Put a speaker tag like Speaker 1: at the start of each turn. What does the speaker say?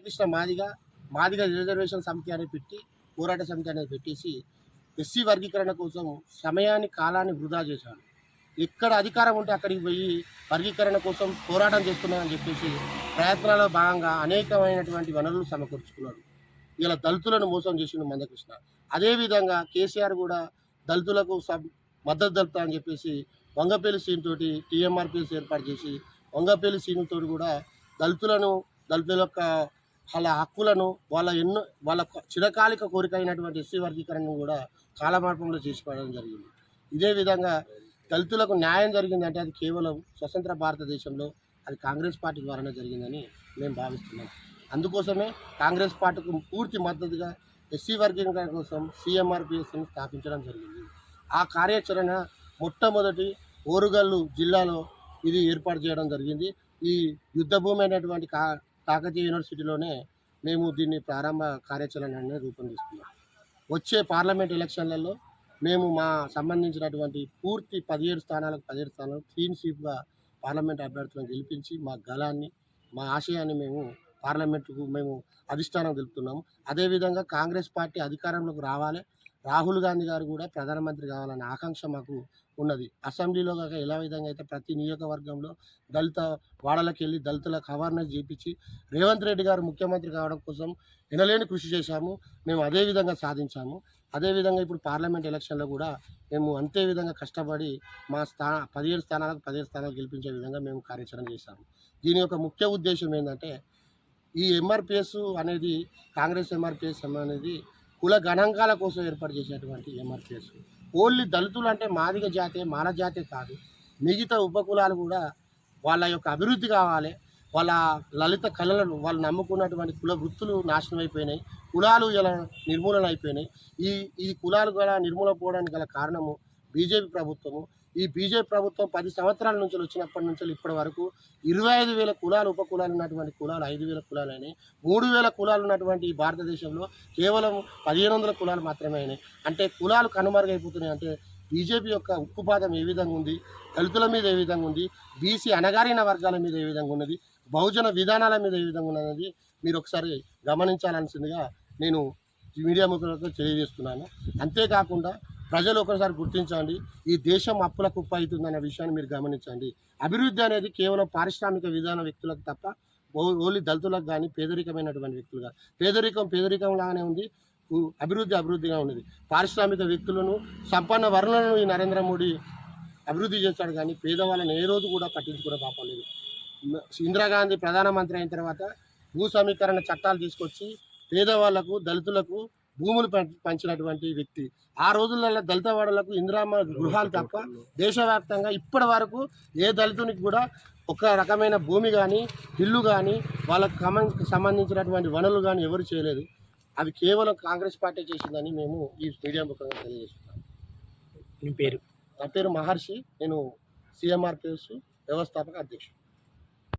Speaker 1: Mandakrishna Madiga reservation సమితి అనేది పెట్టి పోరాట సమితి అనేది పెట్టేసి ఎస్సీ వర్గీకరణ కోసం సమయాన్ని కాలాన్ని వృధా చేశాడు. ఎక్కడ అధికారం ఉంటే అక్కడికి పోయి వర్గీకరణ కోసం పోరాటం చేస్తున్నామని చెప్పేసి ప్రయత్నాల్లో భాగంగా అనేకమైనటువంటి వనరులు సమకూర్చుకున్నాడు. ఇలా దళితులను మోసం చేసిండు మందకృష్ణ. అదేవిధంగా కేసీఆర్ కూడా దళితులకు మద్దతు తెలుపుతా అని చెప్పేసి వంగపల్లి సీన్ తోటి టీఎంఆర్పీఎస్ ఏర్పాటు చేసి వంగపల్లి సీనుతో కూడా దళితుల యొక్క వాళ్ళ హక్కులను వాళ్ళ చిరకాలిక కోరిక అయినటువంటి ఎస్సీ వర్గీకరణను కూడా కాలమార్పంలో చేసిపోవడం జరిగింది. ఇదే విధంగా దళితులకు న్యాయం జరిగిందంటే అది కేవలం స్వతంత్ర భారతదేశంలో అది కాంగ్రెస్ పార్టీ ద్వారానే జరిగిందని మేము భావిస్తున్నాం. అందుకోసమే కాంగ్రెస్ పార్టీకి పూర్తి మద్దతుగా ఎస్సీ వర్గీకరణ కోసం సిఎంఆర్పిఎస్ని స్థాపించడం జరిగింది. ఆ కార్యాచరణ మొట్టమొదటి ఓరుగల్లు జిల్లాలో ఇది ఏర్పాటు చేయడం జరిగింది. ఈ యుద్ధభూమి అయినటువంటి కాకతీయ యూనివర్సిటీలోనే మేము దీన్ని ప్రారంభ కార్యాచరణని రూపొందిస్తున్నాం. వచ్చే పార్లమెంట్ ఎలక్షన్లలో మేము మా సంబంధించినటువంటి పూర్తి 17 స్థానాలు క్లీన్ స్వీప్గా పార్లమెంట్ అభ్యర్థులను గెలిపించి మా గళాన్ని మా ఆశయాన్ని మేము పార్లమెంటుకు మేము అధిష్టానం తెలుపుతున్నాము. అదేవిధంగా కాంగ్రెస్ పార్టీ అధికారంలోకి రావాలి, రాహుల్ గాంధీ గారు కూడా ప్రధానమంత్రి కావాలనే ఆకాంక్ష మాకు ఉన్నది. అసెంబ్లీలో కాక ఎలా విధంగా అయితే ప్రతి నియోజకవర్గంలో దళిత వాడలకు వెళ్ళి దళితులకు అవేర్నెస్ చేయించి రేవంత్ రెడ్డి గారు ముఖ్యమంత్రి కావడం కోసం ఎనలేని కృషి చేశాము. మేము అదే విధంగా సాధించాము. అదేవిధంగా ఇప్పుడు పార్లమెంట్ ఎలక్షన్లో కూడా మేము అంతే విధంగా కష్టపడి మా 17 స్థానాలు గెలిపించే విధంగా మేము కార్యాచరణ చేశాము. దీని యొక్క ముఖ్య ఉద్దేశం ఏంటంటే ఈ ఎంఆర్పిఎస్ అనేది కాంగ్రెస్ ఎంఆర్పిఎస్ అనేది కుల గణాంకాల కోసం ఏర్పాటు చేసినటువంటి ఎంఆర్పిఎస్. ఓన్లీ దళితులు అంటే మాదిగ జాతే మాల జాతే కాదు, మిగతా ఉపకులాలు కూడా వాళ్ళ యొక్క అభివృద్ధి కావాలి. వాళ్ళ లలిత కళలను వాళ్ళు నమ్ముకున్నటువంటి కుల వృత్తులు నాశనం అయిపోయినాయి, కులాలు ఇలా నిర్మూలన అయిపోయినాయి. ఈ కులాలు గల నిర్మూలన పోవడానికి గల కారణము బీజేపీ ప్రభుత్వము. ఈ బీజేపీ ప్రభుత్వం 10 సంవత్సరాల నుంచి వచ్చినప్పటి నుంచి ఇప్పటి వరకు 25,000 కులాలు ఉపకులాలు ఉన్నటువంటి కులాలు 5,000 కులాలు అయినాయి. 3,000 కులాలు ఉన్నటువంటి ఈ భారతదేశంలో కేవలం 1,500 కులాలు మాత్రమే అయినాయి. అంటే కులాలు కనుమరుగైపోతున్నాయి. అంటే బీజేపీ యొక్క ఉక్కుపాదం ఏ విధంగా ఉంది, దళితుల మీద ఏ విధంగా ఉంది, బీసీ అణగారిన వర్గాల మీద ఏ విధంగా ఉన్నది, బహుజన విధానాల మీద ఏ విధంగా ఉన్నది మీరు ఒకసారి గమనించాల్సిందిగా నేను మీడియా ముఖంగా తెలియజేస్తున్నాను. అంతేకాకుండా ప్రజలు ఒకసారి గుర్తించండి, ఈ దేశం అప్పుల కుప్ప అవుతుందనే విషయాన్ని మీరు గమనించండి. అభివృద్ధి అనేది కేవలం పారిశ్రామిక విధాన వ్యక్తులకు తప్ప ఓన్లీ దళితులకు కానీ పేదరికమైనటువంటి వ్యక్తులు కాదు. పేదరికం లాగానే ఉంది, అభివృద్ధిగా ఉన్నది. పారిశ్రామిక వ్యక్తులను సంపన్న వర్ణులను ఈ నరేంద్ర మోడీ అభివృద్ధి చేస్తాడు కానీ పేదవాళ్ళని ఏ రోజు కూడా పట్టించుకునే పాపం లేదు. ఇందిరాగాంధీ ప్రధానమంత్రి అయిన తర్వాత భూ సమీకరణ చట్టాలు తీసుకొచ్చి పేదవాళ్లకు దళితులకు భూములు పంచినటువంటి వ్యక్తి. ఆ రోజులలో దళిత వాడలకు ఇందిరామ గృహాలు తప్ప దేశవ్యాప్తంగా ఇప్పటి వరకు ఏ దళితునికి కూడా ఒక రకమైన భూమి కానీ ఇల్లు కానీ వాళ్ళకు సంబంధించినటువంటి వనరులు కానీ ఎవరు చేయలేదు. అవి కేవలం కాంగ్రెస్ పార్టీ చేసిందని మేము ఈ మీడియా ముఖంగా తెలియజేస్తున్నాం.
Speaker 2: మీ పేరు?
Speaker 1: నా పేరు మహర్షి, నేను సిఎంఆర్పిఎస్ వ్యవస్థాపక అధ్యక్షుడు.